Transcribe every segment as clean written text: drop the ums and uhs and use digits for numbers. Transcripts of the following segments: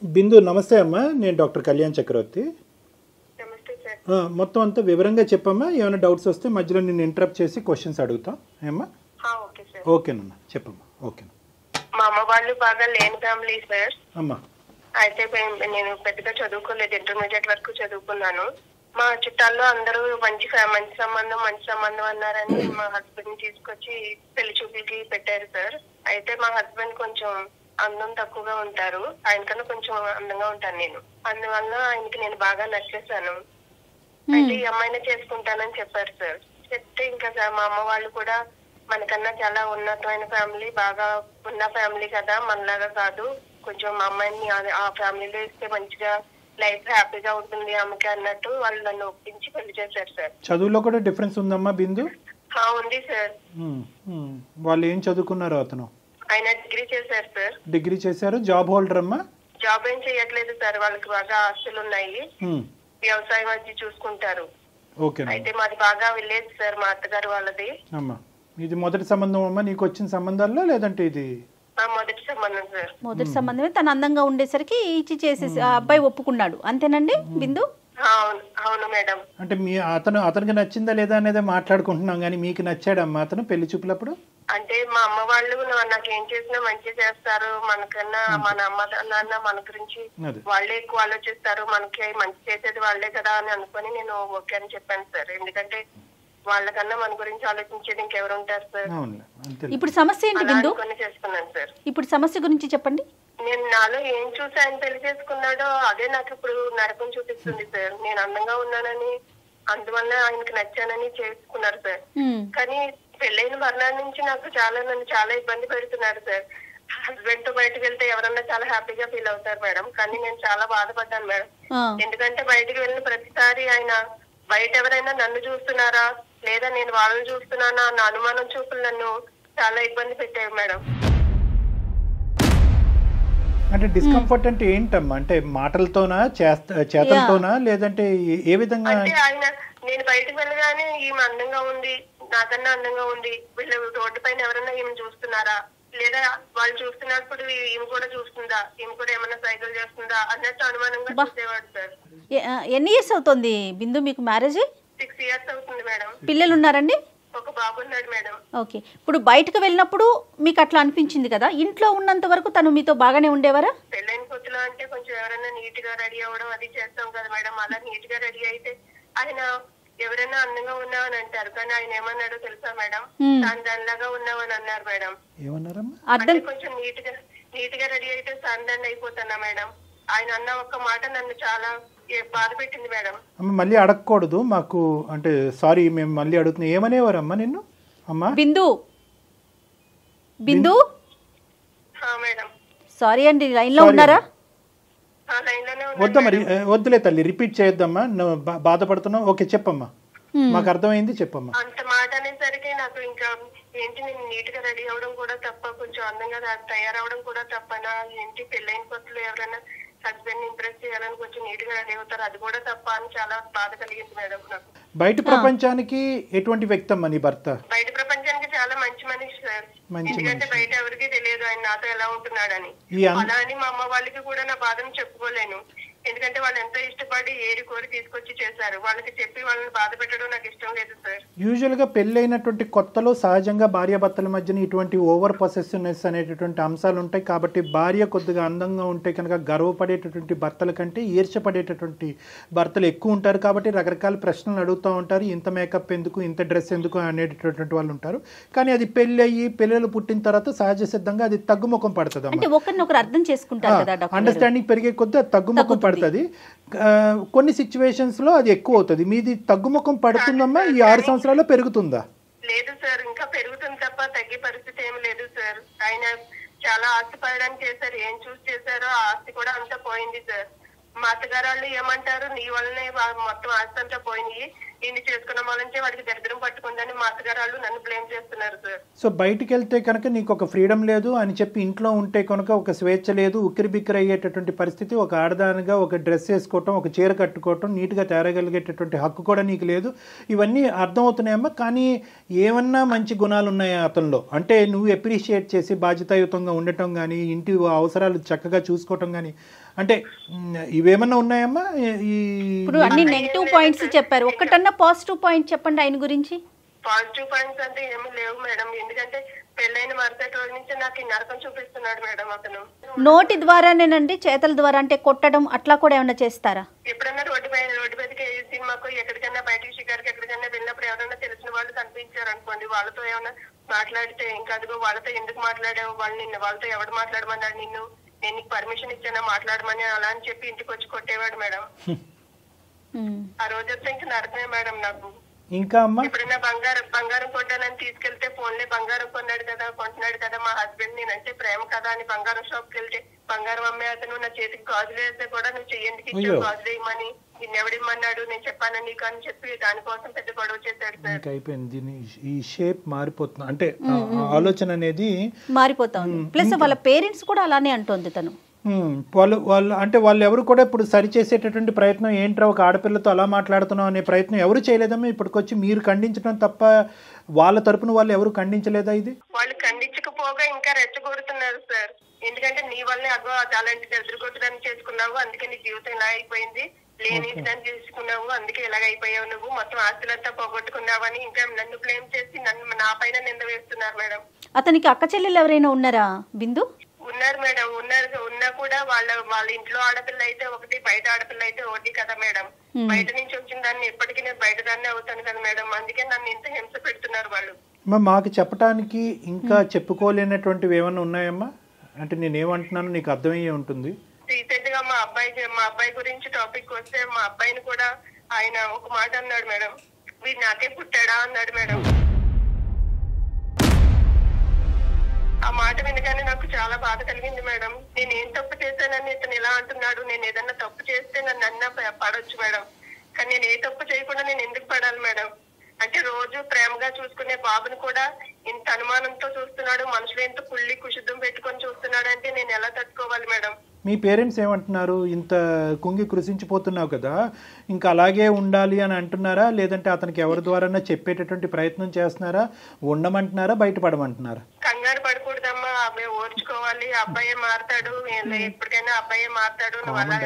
బిందు నమస్తే అమ్మా, నేను డాక్టర్ కళ్యాణ్ చక్రవర్తి. నమస్తే సార్. మొత్తం అంతా వివరంగా చెప్పమ్మా. ఏమైనా డౌట్స్ వస్తే మధ్యలో నేను ఇంటరప్ట్ చేసి క్వశ్చన్స్ అడుగుతాం. ఏమ్మా? Okay sir. ఓకేనమ్మా, చెప్పమ్మా. ఓకేనా. మా అమ్మ వాళ్ళు బాగా లేని ఫ్యామిలీ సార్. అమ్మా. అయితే నేను పెద్దగా చదువుకోలేదు, ఇంటర్మీడియట్ వరకు చదువుకున్నాను. మా చుట్టాల్లో అందరూ మంచి సంబంధం అన్నారని మా హస్బెండ్ తీసుకొచ్చి పెళ్లి చూపులకి పెట్టారు సార్. అయితే మా హస్బెండ్ కొంచెం అందం తక్కువగా ఉంటారు, ఆయనకన్నా కొంచెం అందంగా ఉంటాను నేను. అందువల్ల ఆయనకి నేను బాగా నచ్చేసాను. అయితే ఈ అమ్మాయినే చేసుకుంటానని చెప్పారు సార్. చెప్తే ఇంకా మా అమ్మ వాళ్ళు కూడా మనకన్నా చాలా ఉన్నతమైన ఫ్యామిలీ, బాగా ఉన్న ఫ్యామిలీ కదా, మనలాగా కాదు, కొంచెం మా అమ్మాయిని ఆ ఫ్యామిలీలో ఇస్తే మంచిగా లైఫ్ హ్యాపీగా ఉంటుంది ఆమెకి అన్నట్టు వాళ్ళు నన్ను ఒప్పించి పెళ్లి చేశారు సార్. చదువులో కూడా డిఫరెన్స్ ఉందమ్మా బిందు? ఉంది సార్. వాళ్ళు ఏం చదువుకున్నారు? అతను ఆయన డిగ్రీ చేశారు సార్. డిగ్రీ చేశారు. జాబ్ హోల్డర్ అమ్మా? జాబ్ ఏం చేయట్లేదు సార్, వాళ్ళకి బాగా ఆస్తులు ఉన్నాయి, వ్యవసాయం అది చూసుకుంటారు. ఓకే. అయితే మాది బాగా విలేజ్ సార్, మా అత్తగారు వాళ్ళది. అమ్మా, ఇది మొదటి సంబంధం అమ్మా నీకు వచ్చిన సంబంధాల్లో, లేదంటే ఇది మొదటి సంబంధం సార్? మొదటి సంబంధమే. తను అందంగా ఉండేసరికి ఇచ్చి చేసేసి ఆ అబ్బాయి ఒప్పుకున్నాడు, అంతేనండి బిందు? అవును మేడం. అంటే అతనికి నచ్చిందా లేదా అనేది మాట్లాడుకుంటున్నాం, కానీ మీకు నచ్చాడమ్మా అతను పెళ్లి చూపులప్పుడు? అంటే మా అమ్మ వాళ్ళు నాకు ఏం చేసినా మంచి చేస్తారు, మనకన్నా మన అమ్మ నాన్న మన గురించి వాళ్ళే ఎక్కువ ఆలోచిస్తారు, మనకి మంచి చేసేది వాళ్ళే కదా అని అనుకుని నేను ఓకే అని చెప్పాను సార్. ఎందుకంటే వాళ్ళకన్నా మన గురించి ఆలోచించేది ఇంకెవరు ఉంటారు సార్. ఇప్పుడు సమస్య ఏంటి బిందు? చేసుకున్నాను సార్. ఇప్పుడు సమస్య గురించి చెప్పండి. నేను నాలో ఏం చూసి ఆయన పెళ్లి చేసుకున్నాడో అదే నాకు ఇప్పుడు నరకం చూపిస్తుంది సార్. నేను అందంగా ఉన్నానని, అందువల్ల ఆయనకి నచ్చానని చేసుకున్నారు సార్. కానీ పెళ్ళైన మర్నాడు నుంచి నన్ను చాలా ఇబ్బంది పెడుతున్నారు సార్. హస్బెండ్ తో బయటకు వెళ్తే ఎవరన్నా చాలా హ్యాపీగా ఫీల్ అవుతారు మేడం, కానీ నేను చాలా బాధపడ్డాను మేడం. ఎందుకంటే బయటకు వెళ్ళిన ప్రతిసారి ఆయన బయట ఎవరైనా నన్ను చూస్తున్నారా లేదా నేను వాళ్ళని చూస్తున్నానా అన్న అనుమానం చూపులు నన్ను చాలా ఇబ్బంది పెట్టాయి మేడం. అంటే డిస్కంఫర్ట్ అంటే ఏంటమ్మా? అంటే మాటలతోనా, చేతలతోనా, లేదంటే ఏ విధంగా? అంటే ఆయన నేను బయటకు వెళ్ళగానే ఈమె అందంగా ఉంది, నాకన్నా అందంగా ఉంది, వీళ్ళు రోడ్డు పైన ఎవరన్నా ఈమె చూస్తున్నారా లేదా వాళ్ళు చూస్తున్నప్పుడు ఈమె కూడా చూస్తుందా, ఈమె కూడా ఏమన్నా సైకిల్ చేస్తుందా అన్నట్టు అనుమానంగా చూసేవాడు సార్. ఎన్ని ఇయర్స్ అవుతుంది బిందు మీకు మ్యారేజ్? 6 years అవుతుంది మేడం. పిల్లలు ఉన్నారండి? ఒక బాబు ఉన్నాడు మేడం. ఓకే. ఇప్పుడు బయటకు వెళ్ళినప్పుడు మీకు అట్లా అనిపించింది కదా, ఇంట్లో ఉన్నంత వరకు తను మీతో బాగానే ఉండేవారా? పెళ్ళైన కొత్తలో అంటే కొంచెం ఎవరైనా నీట్ గా రెడీ అవ్వడం అది చేస్తాం కదా మేడం, అలా నీట్ గా రెడీ అయితే ఆయన ఎవరైనా అందంగా ఉన్నావని అంటారు, కానీ ఆయన ఏమన్నాడో తెలుసా మేడం? దానిలాగా ఉన్నావని అన్నారు మేడం. అంటే కొంచెం నీట్ గా రెడీ అయితే సాందాన్ని అయిపోతున్నా మేడం. ఆయన అన్న ఒక్క మాట నన్ను చాలా బాధ పెట్టింది మేడం. మళ్ళీ అడగకూడదు మాకు, అంటే సారీ మేము మళ్ళీ అడుగుతున్నాం. ఏమనేవారమ్మా నిన్ను? అమ్మా బిందు మేడం. సారీ అండి, లైన్ లో ఉన్నారా? వద్దా మరి, వద్దులే తల్లి, రిపీట్ చేయొద్దమ్మా, బాధపడుతున్నావు. ఓకే చెప్పమ్మా, మాకు అర్థమైంది, చెప్పమ్మా. అంత మాట అనేసరికి నాకు ఇంకా ఏంటి, నేను నీట్ గా రెడీ అవడం కూడా తప్ప, కొంచెం అందంగా తయారవడం కూడా తప్పనా ఏంటి? పెళ్ళైన కొత్తలో ఎవరైనా హస్బెండ్ ఇంప్రెస్ చేయాలని కొంచెం నీట్ గా రెడీ అవుతారు, అది కూడా తప్ప అని చాలా బాధ కలిగింది మేడం నాకు. బయట ప్రపంచానికి ఎటువంటి వ్యక్తి అమ్మా నీ భర్త? బయట ప్రపంచానికి చాలా మంచి మనిషి సార్. ఎందుకంటే బయట ఎవరికి తెలియదు ఆయన నాతో ఎలా ఉంటున్నాడని. అలా అని మా అమ్మ వాళ్ళకి కూడా నా బాధను చెప్పుకోలేను, ఎందుకంటే వాళ్ళు ఎంతో ఇష్టపడి ఏరి కోరి తీసుకొచ్చి చేశారు. వాళ్ళకి చెప్పి వాళ్ళని బాధ పెట్టడం నాకు ఇష్టం లేదు సార్. యూజువల్ గా పెళ్ళైనటువంటి కొత్తలో సహజంగా భార్యాభర్తల మధ్యన ఇటువంటి ఓవర్ పొసెసివ్నెస్ అనేటటువంటి అంశాలు ఉంటాయి. కాబట్టి భార్య కొద్దిగా అందంగా ఉంటే కనుక గర్వపడేటటువంటి భర్తల కంటే ఈర్ష్యపడేటటువంటి భర్తలు ఎక్కువ ఉంటారు. కాబట్టి రకరకాల ప్రశ్నలు అడుగుతూ ఉంటారు, ఇంత మేకప్ ఎందుకు, ఇంత డ్రెస్ ఎందుకు అనేటటువంటి వాళ్ళు ఉంటారు. కానీ అది పెళ్లి అయ్యి పిల్లలు పుట్టిన తర్వాత సహజ సిద్ధంగా అది తగ్గుముఖం పడుతుంది. అండర్స్టాండింగ్ పెరిగే కొద్దీ అది తగ్గుముఖం పడుతుంది. కొన్ని సిచ్యువేషన్స్ లో అది ఎక్కువ అవుతుంది. మీది తగ్గుముఖం పడుతుందమ్మా? ఈ 6 సంవత్సరాల్లో పెరుగుతుందా? లేదు సార్, ఇంకా పెరుగుతుంది తప్ప తగ్గే పరిస్థితి ఏమి లేదు సార్. ఆయన చాలా ఆస్తి పడడానికి చేశారు, ఏం చూసి చేశారో ఆ ఆస్తి కూడా అంతా పోయింది సార్. మా అత్తగారు వాళ్ళు ఏమంటారు, నీ వల్లనే మొత్తం ఆస్తి అంతా పోయింది, ఈయన చేసుకున్న వాళ్ళంటే వాడికి దరిద్రం పట్టుకుందని మా అత్తగారు వాళ్ళు నన్ను బ్లేమ్ చేస్తున్నారు సార్. సో బయటికి వెళ్తే కనుక నీకు ఒక ఫ్రీడమ్ లేదు అని చెప్పి ఇంట్లో ఉంటే కనుక ఒక స్వేచ్ఛ లేదు, ఉక్కిరి బిక్కిరి అయ్యేటటువంటి పరిస్థితి, ఒక ఆడదానిగా ఒక డ్రెస్ వేసుకోవటం, ఒక చీర కట్టుకోవటం, నీట్గా తేరగలిగేటటువంటి హక్కు కూడా నీకు లేదు. ఇవన్నీ అర్థమవుతున్నాయమ్మా. కానీ ఏమన్నా మంచి గుణాలు ఉన్నాయా అతనిలో? అంటే నువ్వు అప్రిషియేట్ చేసి బాధ్యతాయుతంగా ఉండటం కానీ, ఇంటి అవసరాలు చక్కగా చూసుకోవటం కానీ, అంటే ఇవేమన్నా ఉన్నాయమ్మా? ఇప్పుడు అన్ని నెగిటివ్ పాయింట్స్ చెప్పారు, ఒక్కటన్నా పాజిటివ్ పాయింట్ చెప్పండి ఆయన గురించి. పాజిటివ్ పాయింట్స్ అంటే ఏమీ లేవు మేడం. ఎందుకంటే పెళ్ళైన మరుసటి రోజు నుంచి నాకు ఈ నరకం చూపిస్తున్నాడు మేడం అతను. నోటి ద్వారానేనండి, చేతల ద్వారా అంటే కొట్టడం అట్లా కూడా ఏమన్నా చేస్తారా? ఎప్పుడన్నా రోడ్డు మీదకి సినిమాకు ఎక్కడికైనా బయటికి షికారికి ఎక్కడికైనా వెళ్ళినప్పుడు ఎవరైనా తెలిసిన వాళ్ళు కనిపించారు అనుకోండి, వాళ్ళతో ఏమైనా మాట్లాడితే ఇంకా అదిగో వాళ్ళతో ఎందుకు మాట్లాడావు, వాళ్ళతో ఎవడు మాట్లాడమన్నాడు నిన్ను, నేను నీకు పర్మిషన్ ఇచ్చానా మాట్లాడమని అలా అని చెప్పి ఇంటికి వచ్చి కొట్టేవాడు మేడం. ఆ రోజంతా ఇంకా నరకమే మేడం నాకు. ఇంకా అమ్మా ఎప్పుడైనా బంగారం కొట్టానని తీసుకెళ్తే ఫోన్లే బంగారం కొంటున్నాడు కదా మా హస్బెండ్, నేనంటే ప్రేమ కదా అని బంగారం షాప్ కి వెళ్తే బంగారం అమ్మే అతను నా చేతికి గాజులు వేస్తే కూడా నువ్వు చెయ్యండికి ఇచ్చావు గాజులు వేయమని, నిన్నెవడిమ్మన్నాడు నేను చెప్పాను నీకు అని చెప్పి దానికోసం పెద్ద గొడవ చేశాడు సార్. అయిపోయింది, దీని ఈ షేప్ మారిపోతుంది, అంటే ఆలోచన అనేది మారిపోతా ఉంది. ప్లస్ వాళ్ళ పేరెంట్స్ కూడా అలానే అంటోంది తను. వాళ్ళు ఎవరు కూడా ఇప్పుడు సరి చేసేటటువంటి ప్రయత్నం ఏంట్రా ఒక ఆడపిల్లతో అలా మాట్లాడుతున్నాం అనే ప్రయత్నం ఎవరు చేయలేదమ్మా. ఇప్పటికొచ్చి మీరు ఖండించడం తప్ప వాళ్ళ తరపున వాళ్ళు ఎవరు ఖండించలేదా? ఇది వాళ్ళు ఖండించకపోగా ఇంకా రెచ్చగొడుతున్నారు సార్. ఎందుకంటే నీ వల్లే అగో అలాంటి ఎదురుగొట్టడానికి చేసుకున్నావు, అందుకే నీ జీవితం ఇలా అయిపోయింది, లేని దాన్ని చేసుకున్నావు, అందుకే ఇలాగ అయిపోయావు, నువ్వు మొత్తం ఆస్తులంతా పోగొట్టుకున్నావని ఇంకా నన్ను బ్లేమ్ చేసి నా పైన నింద వేస్తున్నారు మేడం. అతనికి అక్క చెల్లెలు ఎవరైనా ఉన్నారా బిందు? ఉన్నారు మేడం, ఉన్నా కూడా వాళ్ళ ఇంట్లో ఆడపిల్ల అయితే ఒకటి, బయట ఆడపిల్ల అయితే ఒకటి కదా మేడం. బయట నుంచి వచ్చిన దాన్ని ఎప్పటికీ నేను బయట దాన్నే అవుతాను కదా మేడం, అందుకే నన్ను ఇంత హింస పెడుతున్నారు వాళ్ళు. మాకు చెప్పడానికి ఇంకా చెప్పుకోలేనటువంటివి ఏమన్నా ఉన్నాయమ్మా? అంటే నేనేమంటున్నాను నీకు అర్థమయ్యే ఉంటుంది. రీసెంట్ గా మా అబ్బాయి గురించి టాపిక్ వస్తే మా అబ్బాయిని కూడా ఆయన ఒక మాట అన్నాడు మేడం, వీడు నాకే పుట్టాడా అన్నాడు మేడం. ఆ మాట వినగానే నాకు చాలా బాధ కలిగింది మేడం. నేను ఏం తప్పు చేశానని ఇతను ఇలా అంటున్నాడు, నేను ఏదన్నా తప్పు చేస్తే నన్ను అన్నా పడవచ్చు మేడం, కానీ నేను ఏ తప్పు చేయకుండా నేను ఎందుకు పడాలి మేడం? అంటే రోజు ప్రేమగా చూసుకునే బాబుని కూడా ఇంత అనుమానంతో చూస్తున్నాడు, మనుషులు ఎంత కుళ్ళి కుషుద్ధం పెట్టుకొని చూస్తున్నాడు అంటే నేను ఎలా తట్టుకోవాలి మేడం? మీ పేరెంట్స్ ఏమంటున్నారు? ఇంత కుంగి కృషించిపోతున్నావు కదా, ఇంకా అలాగే ఉండాలి అని అంటున్నారా, లేదంటే అతనికి ఎవరి ద్వారా చెప్పేటటువంటి ప్రయత్నం చేస్తున్నారా, ఉండమంటున్నారా, బయటపడమంటున్నారా? కంగారు పడకూడదమ్మా, అబ్బాయి ఓర్చుకోవాలి, అబ్బాయే మారుతాడు, ఎప్పటికైనా అబ్బాయే మారుతాడు, నువ్వు అలా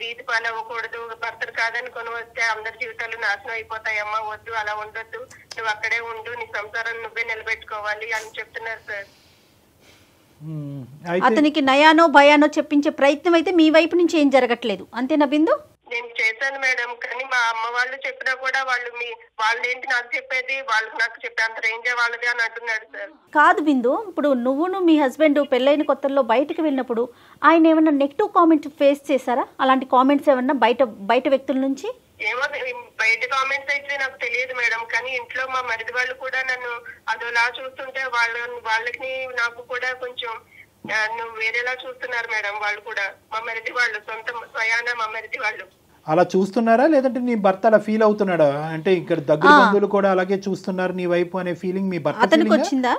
వీధి పాలు అవ్వకూడదు, భర్తలు కాదని కొని వస్తే అందరి జీవితాలు నాశనం అయిపోతాయమ్మా, వద్దు అలా ఉండొద్దు, నువ్వు అక్కడే ఉండు, నీ సంసారాన్ని నువ్వే నిలబెట్టుకోవాలి అని చెప్తున్నారు సార్. అతనికి నయానో భయానో చెప్పించే ప్రయత్నం అయితే మీ వైపు నుంచి ఏం జరగట్లేదు, అంతేనా బిందు? నేను చేశాను మేడం, కానీ మా అమ్మ వాళ్ళు చెప్పినా కూడా వాళ్ళు ఏంటి నాకు చెప్పేది, వాళ్ళు నాకు చెప్పే అంత రేంజే వాళ్ళది అని అంటున్నాడు సార్. కాదు బిందు, ఇప్పుడు నువ్వును మీ హస్బెండ్ పెళ్ళైన కొత్తల్లో బయటకు వెళ్ళినప్పుడు ఆయన ఏమన్నా నెగిటివ్ కామెంట్ ఫేస్ చేశారా? అలాంటి కామెంట్స్ ఏమన్నా బయట వ్యక్తుల నుంచి? ఏమో బయట కామెంట్స్ అయితే నాకు తెలియదు మేడం, కానీ ఇంట్లో మా మరిది వాళ్ళు కూడా నన్ను అదోలా చూస్తుంటే వాళ్ళకి నాకు కూడా కొంచెం నువ్వు వేరేలా చూస్తున్నారు మేడం. వాళ్ళు కూడా మా మరిది వాళ్ళు స్వయాన మా మరిది వాళ్ళు అలా చూస్తున్నారా, లేదంటే నీ భర్త అలా ఫీల్ అవుతున్నాడా? అంటే ఇక్కడ దగ్గర బంధువులు కూడా అలాగే చూస్తున్నారు నీ వైపు అనే ఫీలింగ్ మీ భర్త అతనికి వచ్చిందా?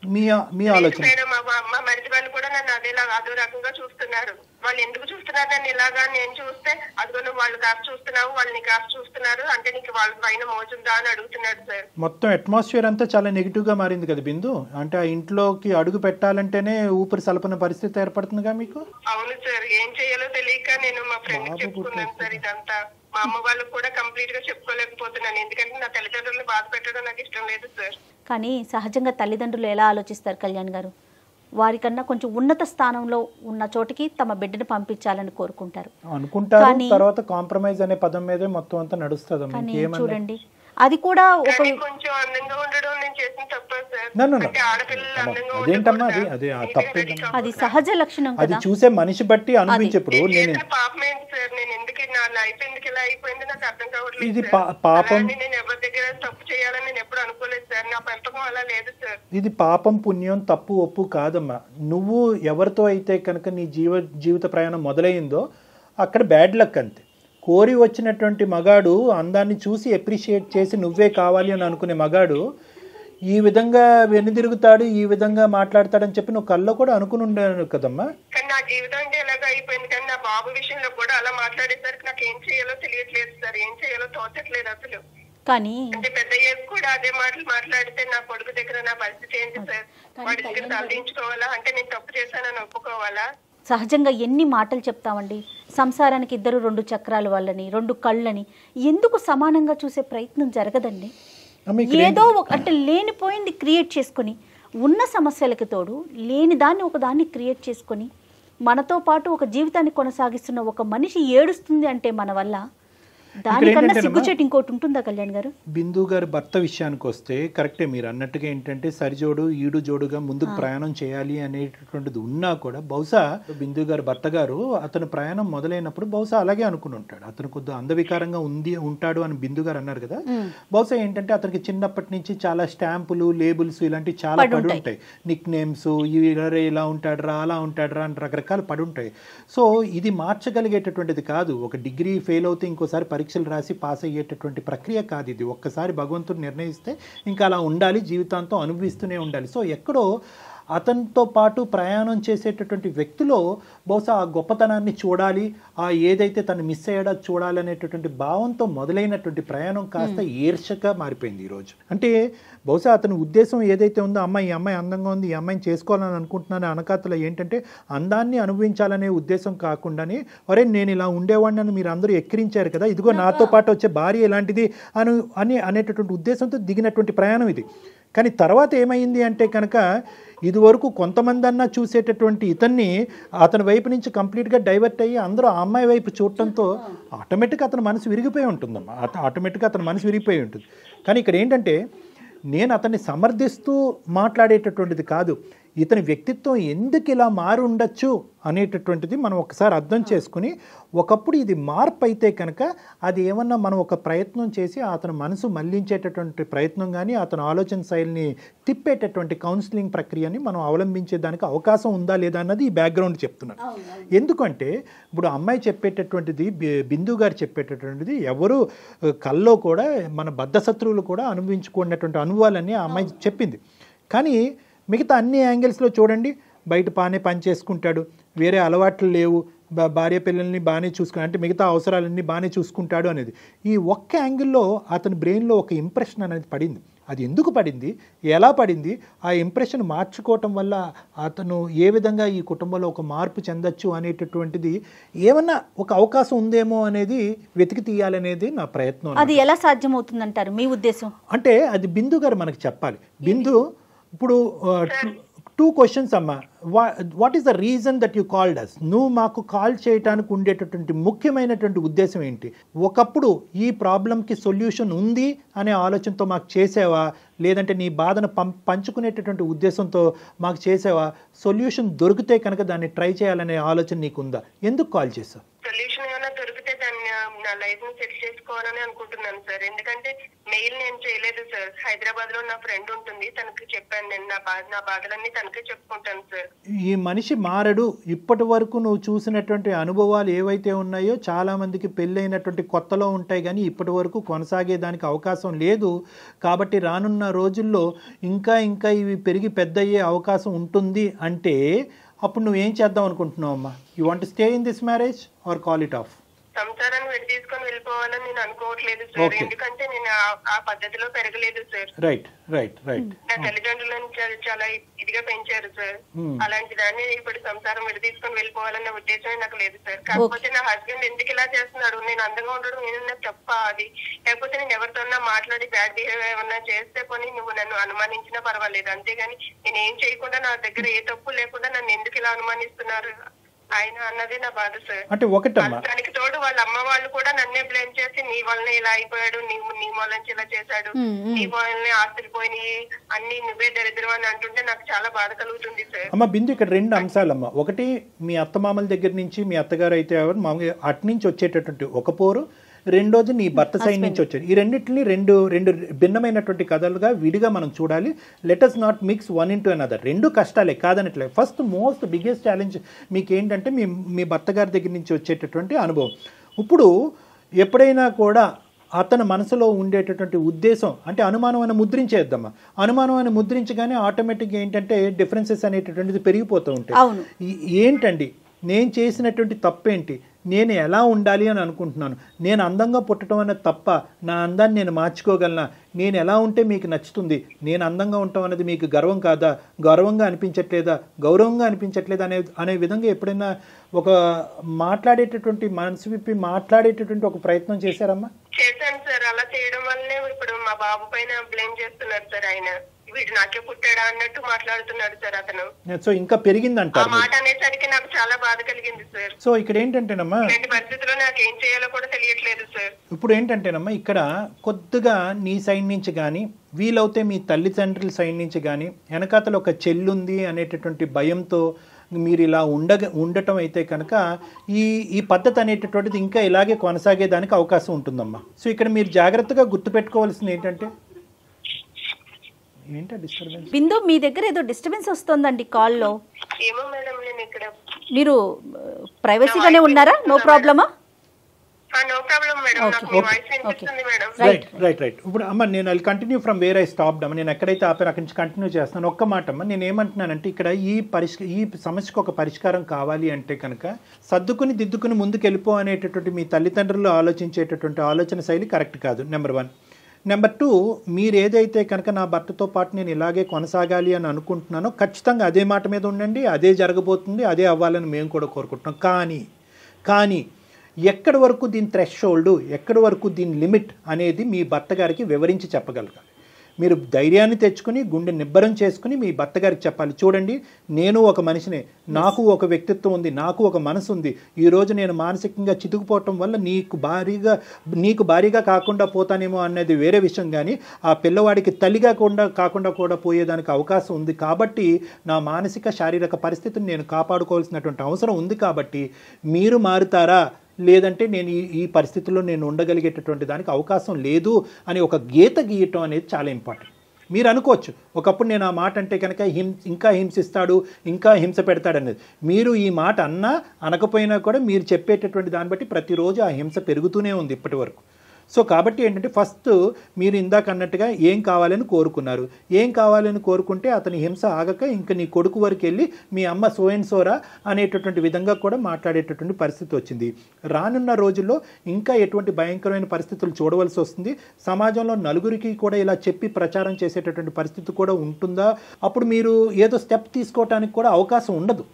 మీ ఆలోచన మేడం మా మరిది వాళ్ళు కూడా నన్ను అదో రకంగా చూస్తున్నారు. వాళ్ళు ఎందుకు చూస్తున్నారు నన్ను ఇలాగా? నేను చూస్తే అదిగో నువ్వు వాళ్ళు కాస్త చూస్తున్నావు, వాళ్ళని కాస్త చూస్తున్నారు అంటే నీకు వాళ్ళ పైన మోజుందా అని అడుగుతున్నాడు సార్. మొత్తం అట్మాస్ఫియర్ అంతా చాలా నెగిటివ్ గా మారింది కదా బిందు. అంటే ఆ ఇంట్లోకి అడుగు పెట్టాలంటేనే ఊపిరి సలపన పరిస్థితి ఏర్పడుతుందిగా మీకు? అవును సార్, ఏం చేయాలో తెలియక నేను మా ఫ్రెండ్ చెప్పుకున్నాను సార్ ఇదంతా. మా అమ్మ వాళ్ళకు కూడా కంప్లీట్ గా చెప్పుకోలేకపోతున్నాను, ఎందుకంటే నా తల్లిదండ్రులను బాధ పెట్టడం నాకు ఇష్టం లేదు సార్. కానీ సహజంగా తల్లిదండ్రులు ఎలా ఆలోచిస్తారు కళ్యాణ్ గారు, వారికన్నా కొంచెం ఉన్నత స్థానంలో ఉన్న చోటికి తమ బిడ్డను పంపించాలని కోరుకుంటారు అనుకుంటారు. తర్వాత కాంప్రమైజ్ అనే పదం మీదే మొత్తం అంతా నడుస్తుంది. కానీ చూడండి అది కూడా ఒక కొంచెం అందంగా ఉండడం నేను చేసిన తప్ప సార్. అదేంటమ్మా, అది తప్పే, అది సహజ లక్షణం అది కదా. చూసే మనిషి బట్టి అనిపించేప్పుడు పాపం ఏంటి సార్, నేను ఎందుకు నా లైఫ్ ఎందుకు ఇలా అయిపోయింది నాకు అర్థం కావట్లేదు. ఇది పాపం, నేను ఎవరి దగ్గర తప్పు చేయాలని నేను ఎప్పుడు అనుకోలేదు సార్, నా పెంపకం అలా లేదు సార్. ఇది పాపం పుణ్యం తప్పు ఒప్పు కాదమ్మా. నువ్వు ఎవరితో అయితే కనుక నీ జీవిత ప్రయాణం మొదలైందో అక్కడ బ్యాడ్ లక్ అంతే. కోరి వచ్చినటువంటి మగాడు అందాన్ని చూసి అప్రిషియేట్ చేసి నువ్వే కావాలి అని అనుకునే మగాడు ఈ విధంగా వెనుదిరుగుతాడు, ఈ విధంగా మాట్లాడతాడని చెప్పి నువ్వు కల్లో కూడా అనుకుని ఉండాను కదమ్మా. కానీ నా జీవితం అంటే ఎలాగ అయిపోయింది. కానీ నా బాబు విషయంలో కూడా అలా మాట్లాడేసరికి నాకు ఏం చేయాలో తెలియట్లేదు సార్, ఏం చేయాలో తోచట్లేదు అసలు. కానీ అంటే పెద్దయ్యకు కూడా అదే మాటలు మాట్లాడితే నా కొడుకు దగ్గర నా పరిస్థితి ఏంటి సార్? వాడి దగ్గర తలదించుకోవాలా? అంటే నేను తప్పు చేశానని ఒప్పుకోవాలా? సహజంగా ఎన్ని మాటలు చెప్తామండి, సంసారానికి 2 చక్రాల వాళ్ళని 2 కళ్ళని ఎందుకు సమానంగా చూసే ప్రయత్నం జరగదండి? ఏదో అంటే లేనిపోయింది క్రియేట్ చేసుకొని, ఉన్న సమస్యలకి తోడు లేని దాన్ని ఒకదాన్ని క్రియేట్ చేసుకొని మనతో పాటు ఒక జీవితాన్ని కొనసాగిస్తున్న ఒక మనిషి ఏడుస్తుంది అంటే మన వల్ల దానికన్నా సిగ్గుచేటు ఇంకోటి ఉంటుందా కళ్యాణ్ గారు? బిందు గారి భర్త విషయానికి వస్తే కరెక్టే మీరు అన్నట్టుగా ఏంటంటే సరిజోడు ఈడు జోడుగా ముందుకు ప్రయాణం చేయాలి అనేటటువంటిది ఉన్నా కూడా బహుశా బిందు గారి భర్త గారు అతను ప్రయాణం మొదలైనప్పుడు బహుశా అలాగే అనుకుని ఉంటాడు. అతను కొద్దిగా అందవికారంగా ఉంటాడు అని బిందు గారు అన్నారు కదా. బహుశా ఏంటంటే అతనికి చిన్నప్పటి నుంచి చాలా స్టాంపులు, లేబుల్స్ ఇలాంటివి చాలా పడి ఉంటాయి. నిక్ నేమ్స్, ఇలా ఉంటాడురా అలా ఉంటాడురా అని రకరకాలు పడి ఉంటాయి. సో ఇది మార్చగలిగేటటువంటిది కాదు. ఒక డిగ్రీ ఫెయిల్ అవుతే ఇంకోసారి పరీక్షలు రాసి పాస్ అయ్యేటటువంటి ప్రక్రియ కాదు ఇది. ఒక్కసారి భగవంతుడు నిర్ణయిస్తే ఇంకా అలా ఉండాలి, జీవితాంతం అనుభవిస్తూనే ఉండాలి. సో ఎక్కడో అతనితో పాటు ప్రయాణం చేసేటటువంటి వ్యక్తిలో బహుశా ఆ గొప్పతనాన్ని చూడాలి, ఆ ఏదైతే తను మిస్ అయ్యాడో చూడాలి అనేటటువంటి భావంతో మొదలైనటువంటి ప్రయాణం కాస్త ఈర్షగా మారిపోయింది ఈరోజు. అంటే బహుశా అతని ఉద్దేశం ఏదైతే ఉందో ఈ అమ్మాయి అందంగా ఉంది, ఈ అమ్మాయిని చేసుకోవాలని అనుకుంటున్నాను అనకాతలో ఏంటంటే అందాన్ని అనుభవించాలనే ఉద్దేశం కాకుండానే ఒరే నేను ఇలా ఉండేవాడిని అని మీరు అందరూ ఎక్కిరించారు కదా, ఇదిగో నాతో పాటు వచ్చే భార్య ఎలాంటిది అనేటటువంటి ఉద్దేశంతో దిగినటువంటి ప్రయాణం ఇది. కానీ తర్వాత ఏమైంది అంటే కనుక ఇదివరకు కొంతమంది అన్నా చూసేటటువంటి ఇతన్ని అతని వైపు నుంచి కంప్లీట్గా డైవర్ట్ అయ్యి అందరూ ఆ అమ్మాయి వైపు చూడటంతో ఆటోమేటిక్గా అతని మనసు విరిగిపోయి ఉంటుందమ్మా. ఆటోమేటిక్గా అతని మనసు విరిగిపోయి ఉంటుంది. కానీ ఇక్కడ ఏంటంటే నేను అతన్ని సమర్థిస్తూ మాట్లాడేటటువంటిది కాదు, ఇతని వ్యక్తిత్వం ఎందుకు ఇలా మారి ఉండొచ్చు అనేటటువంటిది మనం ఒకసారి అర్థం చేసుకుని ఒకప్పుడు ఇది మార్పు అయితే కనుక అది ఏమన్నా మనం ఒక ప్రయత్నం చేసి అతని మనసు మళ్లించేటటువంటి ప్రయత్నం కానీ అతని ఆలోచన శైలిని తిప్పేటటువంటి కౌన్సిలింగ్ ప్రక్రియని మనం అవలంబించేదానికి అవకాశం ఉందా లేదా అన్నది ఈ బ్యాక్గ్రౌండ్ చెప్తున్నాను. ఎందుకంటే ఇప్పుడు అమ్మాయి చెప్పేటటువంటిది, బిందు గారు చెప్పేటటువంటిది ఎవరు కల్లో కూడా మన బద్ధశత్రువులు కూడా అనుభవించుకున్నటువంటి అనుభవాలన్నీ ఆ అమ్మాయి చెప్పింది. కానీ మిగతా అన్ని యాంగిల్స్లో చూడండి, బయట బాగానే పని చేసుకుంటాడు, వేరే అలవాట్లు లేవు, భార్య పిల్లల్ని బాగానే చూసుకుని అంటే మిగతా అవసరాలన్నీ బాగానే చూసుకుంటాడు అనేది ఈ ఒక్క యాంగిల్లో అతని బ్రెయిన్లో ఒక ఇంప్రెషన్ అనేది పడింది. అది ఎందుకు పడింది, ఎలా పడింది, ఆ ఇంప్రెషన్ మార్చుకోవటం వల్ల అతను ఏ విధంగా ఈ కుటుంబంలో ఒక మార్పు చెందొచ్చు అనేటటువంటిది ఏమన్నా ఒక అవకాశం ఉందేమో అనేది వెతికి తీయాలనేది నా ప్రయత్నం. అది ఎలా సాధ్యమవుతుందంటారు మీ ఉద్దేశం? అంటే అది బిందు గారు మనకు చెప్పాలి. బిందు ఇప్పుడు 2 questions అమ్మా. What is the reason that you called us? నువ్వు మాకు కాల్ చేయడానికి ఉండేటటువంటి ముఖ్యమైనటువంటి ఉద్దేశం ఏంటి? ఒకప్పుడు ఈ ప్రాబ్లంకి సొల్యూషన్ ఉంది అనే ఆలోచనతో మాకు చేసావా, లేదంటే నీ బాధను పంచుకునేటటువంటి ఉద్దేశంతో మాకు చేసావా? సొల్యూషన్ దొరికితే కనుక దాన్ని ట్రై చేయాలనే ఆలోచన నీకుందా? ఎందుకు కాల్ చేసావు? సొల్యూషన్ ఏమైనా దొరికితే దాన్ని నా లైఫ్ ని సెట్ చేసుకోవాలని అనుకుంటున్నాను సార్. ఎందుకంటే మెయిల్ నేను చేయలేదు సార్. హైదరాబాద్ లో నా ఫ్రెండ్ ఉంటుంది, తనకి చెప్పాను నేను నా బాధలన్నీ తనకే చెప్పుకుంటాను సార్. ఈ మనిషి మారడు. ఇప్పటి వరకు నువ్వు చూసినటువంటి అనుభవాలు ఏవైతే ఉన్నాయో చాలా మందికి పెళ్ళైనటువంటి కొత్తలో ఉంటాయి, కానీ ఇప్పటి వరకు కొనసాగేదానికి అవకాశం లేదు. కాబట్టి రానున్న రోజుల్లో ఇంకా ఇవి పెరిగి పెద్దయ్యే అవకాశం ఉంటుంది. అంటే అప్పుడు నువ్వేం చేద్దాం అనుకుంటున్నావు అమ్మా? You want to stay in this marriage or call it of? సంసారాన్ని విడి తీసుకొని వెళ్ళిపోవాలని నేను అనుకోవట్లేదు సార్. ఎందుకంటే నేను ఆ పద్ధతిలో పెరగలేదు సార్. రైట్. నా తల్లిదండ్రులను చాలా ఇదిగా పెంచారు సార్. అలాంటి దాన్ని ఇప్పుడు సంసారం విడి తీసుకొని వెళ్ళిపోవాలన్న ఉద్దేశమే నాకు లేదు సార్. కాకపోతే నా హస్బెండ్ ఎందుకు ఇలా చేస్తున్నాడు, నేను అందంగా ఉండడం ఏమన్నా తప్ప అది, లేకపోతే నేను ఎవరితోన్నా మాట్లాడి బ్యాడ్ బిహేవియర్ ఏమన్నా చేస్తే పోనీ నువ్వు నన్ను అనుమానించినా పర్వాలేదు, అంతేగాని నేను ఏం చేయకుండా నా దగ్గర ఏ తప్పు లేకుండా నన్ను ఎందుకు ఇలా అనుమానిస్తున్నారు ఆయన అన్నదే నా బాధ సార్. అంటే ఒకటమ్మా, దానికి తోడు వాళ్ళ అమ్మ వాళ్ళు కూడా నన్నే బ్లేమ్ చేసి నీ వల్లనే ఇలా అయిపోయాడు, నీ వల్ల ఇలా చేశాడు, నీ వల్లనే ఆస్తులు పోయినాయి, అన్ని నువ్వే దరిద్రం అని అంటుంటే నాకు చాలా బాధ కలుగుతుంది సార్. అమ్మ బిందు, ఇక్కడ 2 అంశాలమ్మా. ఒకటి, మీ అత్తమామల దగ్గర నుంచి మీ అత్తగారు అయితే ఎవరు మామూలుగా అటు నుంచి వచ్చేటటువంటి ఒక పోరు, రెండోది నీ భర్త సైడ్ నుంచి వచ్చారు. ఈ రెండింటిని రెండు భిన్నమైనటువంటి కథలుగా విడిగా మనం చూడాలి. Let us not mix one into another. 2 కష్టాలే కాదనట్లే. ఫస్ట్ మోస్ట్ బిగ్గెస్ట్ ఛాలెంజ్ మీకు ఏంటంటే మీ భర్త గారి దగ్గర నుంచి వచ్చేటటువంటి అనుభవం. ఇప్పుడు ఎప్పుడైనా కూడా అతని మనసులో ఉండేటటువంటి ఉద్దేశం అంటే అనుమానం అని ముద్రించేద్దామా, అనుమానం అని ముద్రించగానే ఆటోమేటిక్గా ఏంటంటే డిఫరెన్సెస్ అనేటటువంటిది పెరిగిపోతూ ఉంటాయి. ఏంటండి నేను చేసినటువంటి తప్పేంటి, నేను ఎలా ఉండాలి అని అనుకుంటున్నాను, నేను అందంగా పుట్టడం అనేది తప్ప, నా అందాన్ని నేను మార్చుకోగలనా, నేను ఎలా ఉంటే మీకు నచ్చుతుంది, నేను అందంగా ఉండటం అనేది మీకు గర్వం కాదా, గౌరవంగా అనిపించట్లేదా, గౌరవంగా అనిపించట్లేదా అనే విధంగా ఎప్పుడైనా ఒక మాట్లాడేటటువంటి మనసు విప్పి మాట్లాడేటటువంటి ఒక ప్రయత్నం చేశారమ్మా? చేశాను సార్. అలా చేయడం వల్లనే ఇప్పుడు మా బాబు పైన బ్లేమ్ చేస్తున్నారు సార్. ఆయన వీడు నాకే పుట్టాడా అన్నట్టు మాట్లాడుతున్నాడు సార్ అతను. సో ఇంకా పెరిగిందంటారు. ఆ మాట అనేసరికి నాకు చాలా బాధ కలిగింది సార్. సో ఇక్కడ ఏంటంటేనమ్మా, ఇలాంటి పరిస్థితిలో నాకు ఏం చేయాలో కూడా తెలియట్లేదు సార్. ఇప్పుడు ఏంటంటేనమ్మా, ఇక్కడ కొద్దిగా నీ సైడ్ నుంచి కానీ వీలవుతే మీ తల్లిదండ్రుల సైడ్ నుంచి కానీ వెనకాతలు ఒక చెల్లుంది అనేటటువంటి భయంతో మీరు ఇలా ఉండటం అయితే కనుక ఈ పద్ధతి అనేటటువంటిది ఇంకా ఇలాగే కొనసాగేదానికి అవకాశం ఉంటుందమ్మా. సో ఇక్కడ మీరు జాగ్రత్తగా గుర్తుపెట్టుకోవాల్సింది ఏంటంటే, ఏంటో డిస్టర్బెన్స్. బిందు, మీ దగ్గర ఏదో డిస్టర్బెన్స్ వస్తుందండి కాల్లో. ఏమో మేడం, నేను ఇక్కడ మీరు ప్రైవసీగానే ఉన్నారా? నో ప్రాబ్లమా? నో ప్రాబ్లం మేడం, నాకు మీ వాయిస్ వినిపిస్తుంది మేడం. రైట్. ఇప్పుడు అమ్మ నేను I continue from where I stopped అమ్మ. నేను ఎక్కడైతే ఆపాను అక్కడి నుంచి కంటిన్యూ చేస్తాను. ఒక్క మాట అమ్మ, నేను ఏమంటున్నానంటే ఇక్కడ ఈ సమస్యకు ఒక పరిష్కారం కావాలి అంటే కనుక సర్దుకుని దిద్దుకుని ముందుకు వెళ్ళిపో అనేటటువంటి మీ తల్లిదండ్రులు ఆలోచించేటటువంటి ఆలోచన శైలి కరెక్ట్ కాదు, నెంబర్ 1. నెంబర్ 2, మీరు ఏదైతే కనుక నా భర్తతో పాటు నేను ఇలాగే కొనసాగాలి అని అనుకుంటున్నానో ఖచ్చితంగా అదే మాట మీద ఉండండి, అదే జరగబోతుంది, అదే అవ్వాలని మేము కూడా కోరుకుంటున్నాం. కానీ ఎక్కడి వరకు దీని థ్రెషోల్డ్, ఎక్కడి వరకు దీని లిమిట్ అనేది మీ భర్త గారికి వివరించి చెప్పగలగాలి. మీరు ధైర్యాన్ని తెచ్చుకుని గుండె నిబ్బరం చేసుకుని మీ భర్త గారికి చెప్పాలి, చూడండి నేను ఒక మనిషినే, నాకు ఒక వ్యక్తిత్వం ఉంది, నాకు ఒక మనసు ఉంది, ఈరోజు నేను మానసికంగా చితుకుపోవటం వల్ల నీకు భారీగా కాకుండా పోతానేమో అనేది వేరే విషయం, కానీ ఆ పిల్లవాడికి తల్లిగా కాకుండా కూడా పోయేదానికి అవకాశం ఉంది. కాబట్టి నా మానసిక శారీరక పరిస్థితిని నేను కాపాడుకోవాల్సినటువంటి అవసరం ఉంది. కాబట్టి మీరు మారుతారా, లేదంటే నేను ఈ పరిస్థితుల్లో నేను ఉండగలిగేటటువంటి దానికి అవకాశం లేదు అని ఒక గీత గీయటం అనేది చాలా ఇంపార్టెంట్. మీరు అనుకోవచ్చు ఒకప్పుడు నేను ఆ మాట అంటే కనుక ఇంకా హింసిస్తాడు, ఇంకా హింస పెడతాడు అనేది. మీరు ఈ మాట అన్నా అనకపోయినా కూడా మీరు చెప్పేటటువంటి దాన్ని బట్టి ప్రతిరోజు ఆ హింస పెరుగుతూనే ఉంది ఇప్పటి వరకు. సో కాబట్టి ఏంటంటే ఫస్ట్ మీరు ఇందాక అన్నట్టుగా ఏం కావాలని కోరుకున్నారు, ఏం కావాలని కోరుకుంటే అతని హింస ఆగక ఇంకా నీ కొడుకు వరకు వెళ్ళి మీ అమ్మ సోరా అనేటటువంటి విధంగా కూడా మాట్లాడేటటువంటి పరిస్థితి వచ్చింది. రానున్న రోజుల్లో ఇంకా ఎటువంటి భయంకరమైన పరిస్థితులు చూడవలసి వస్తుంది. సమాజంలో నలుగురికి కూడా ఇలా చెప్పి ప్రచారం చేసేటటువంటి పరిస్థితి కూడా ఉంటుందా, అప్పుడు మీరు ఏదో స్టెప్ తీసుకోవడానికి కూడా అవకాశం ఉండదు.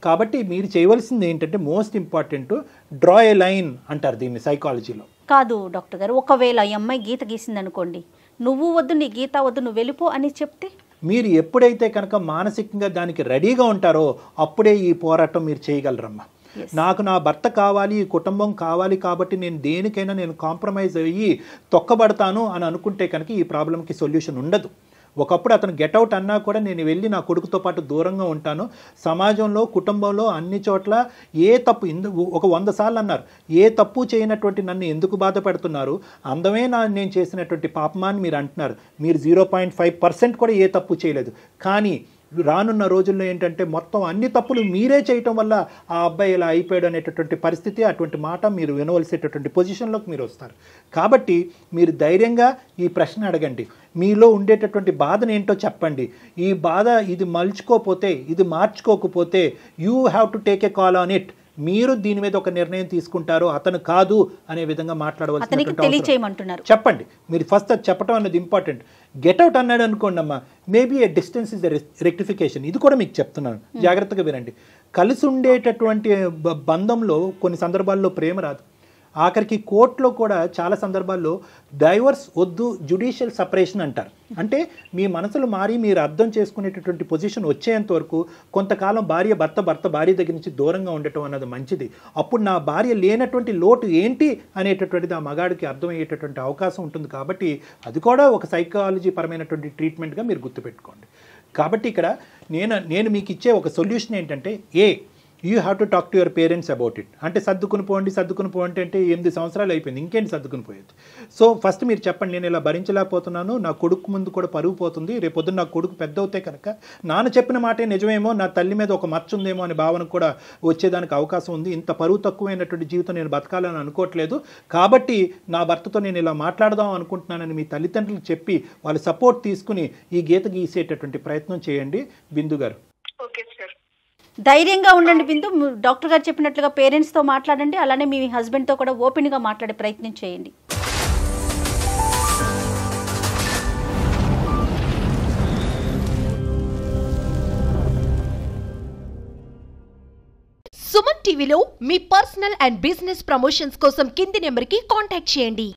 కాబట్టి మీరు చేయవలసింది ఏంటంటే మోస్ట్ ఇంపార్టెంట్, డ్రా ఏ లైన్ అంటారు దీన్ని సైకాలజీలో. కాదు డాక్టర్ గారు, ఒకవేళ ఈ అమ్మాయి గీత గీసింది అనుకోండి, నువ్వు వద్దు, నీ గీత వద్దు, నువ్వు వెళ్ళిపో అని చెప్తే, మీరు ఎప్పుడైతే కనుక మానసికంగా దానికి రెడీగా ఉంటారో అప్పుడే ఈ పోరాటం మీరు చేయగలరమ్మా. నాకు నా భర్త కావాలి, ఈ కుటుంబం కావాలి, కాబట్టి నేను దేనికైనా నేను కాంప్రమైజ్ అయ్యి తొక్కబడతాను అని అనుకుంటే కనుక ఈ ప్రాబ్లంకి సొల్యూషన్ ఉండదు. ఒకప్పుడు అతను గెట్అవుట్ అన్నా కూడా నేను వెళ్ళి నా కొడుకుతో పాటు దూరంగా ఉంటాను, సమాజంలో కుటుంబంలో అన్ని చోట్ల ఏ తప్పు ఒక 100 సార్లు అన్నారు, ఏ తప్పు చేయనటువంటి నన్ను ఎందుకు బాధ పెడుతున్నారు, అందమే నేను చేసినటువంటి పాపమాన్ని మీరు అంటున్నారు. మీరు 0.5% కూడా ఏ తప్పు చేయలేదు. కానీ రానున్న రోజుల్లో ఏంటంటే మొత్తం అన్ని తప్పులు మీరే చేయటం వల్ల ఆ అబ్బాయి ఇలా అయిపోయాడు అనేటటువంటి పరిస్థితి, అటువంటి మాట మీరు వినవలసేటటువంటి పొజిషన్లోకి మీరు వస్తారు. కాబట్టి మీరు ధైర్యంగా ఈ ప్రశ్న అడగండి, మీలో ఉండేటటువంటి బాధను ఏంటో చెప్పండి. ఈ బాధ ఇది మలుచుకోకపోతే, ఇది మార్చుకోకపోతే you have to take a call on it. మీరు దీని మీద ఒక నిర్ణయం తీసుకుంటారు, అతను కాదు అనే విధంగా మాట్లాడవలసి చెప్పండి. మీరు ఫస్ట్ అది చెప్పడం అనేది ఇంపార్టెంట్. గెట్అవుట్ అన్నాడు అనుకోండి అమ్మా, maybe a distance is the rectification. ఇది కూడా మీకు చెప్తున్నాను, జాగ్రత్తగా వినండి. కలిసి ఉండేటటువంటి బంధంలో కొన్ని సందర్భాల్లో ప్రేమ రాదు. ఆఖరికి కోర్టులో కూడా చాలా సందర్భాల్లో డైవర్స్ వద్దు, జ్యుడిషియల్ సపరేషన్ అంటారు. అంటే మీ మనసులు మారి మీరు అర్థం చేసుకునేటటువంటి పొజిషన్ వచ్చేంత వరకు కొంతకాలం భర్త భార్య దగ్గర నుంచి దూరంగా ఉండటం అన్నది మంచిది. అప్పుడు నా భార్య లేనటువంటి లోటు ఏంటి అనేటటువంటిది ఆ మగాడికి అర్థమయ్యేటటువంటి అవకాశం ఉంటుంది. కాబట్టి అది కూడా ఒక సైకాలజీ పరమైనటువంటి ట్రీట్మెంట్గా మీరు గుర్తుపెట్టుకోండి. కాబట్టి ఇక్కడ నేను మీకు ఇచ్చే ఒక సొల్యూషన్ ఏంటంటే, you have to talk to your parents about it. అంటే సర్దుకుని పోండి అంటే 8 సంవత్సరాలు అయిపోయింది, ఇంకేంటి సర్దుకుని పోయేది. సో ఫస్ట్ మీరు చెప్పండి, నేను ఇలా భరించలేకపోతున్నాను, నా కొడుకు ముందు కూడా పరుగు పోతుంది, రేపొద్దున నా కొడుకు పెద్ద అవుతే కనుక నాన్న చెప్పిన మాటే నిజమేమో, నా తల్లి మీద ఒక మచ్చ ఉందేమో అనే భావన కూడా వచ్చేదానికి అవకాశం ఉంది. ఇంత పరువు తక్కువైనటువంటి జీవితం నేను బతకాలని అనుకోవట్లేదు, కాబట్టి నా భర్తతో నేను ఇలా మాట్లాడదాం అనుకుంటున్నానని మీ తల్లిదండ్రులకు చెప్పి వాళ్ళ సపోర్ట్ తీసుకుని ఈ గీత గీసేటటువంటి ప్రయత్నం చేయండి బిందు గారు. Okay sir. ధైర్యంగా ఉండండి బిందు. డాక్టర్ గారు చెప్పినట్లుగా పేరెంట్స్తో మాట్లాడండి, అలానే మీ హస్బెండ్తో కూడా ఓపెన్గా మాట్లాడే ప్రయత్నం చేయండి. సుమన్ టీవీలో మీ పర్సనల్ అండ్ బిజినెస్ ప్రమోషన్స్ కోసం కింది నెంబర్కి కాంటాక్ట్ చేయండి.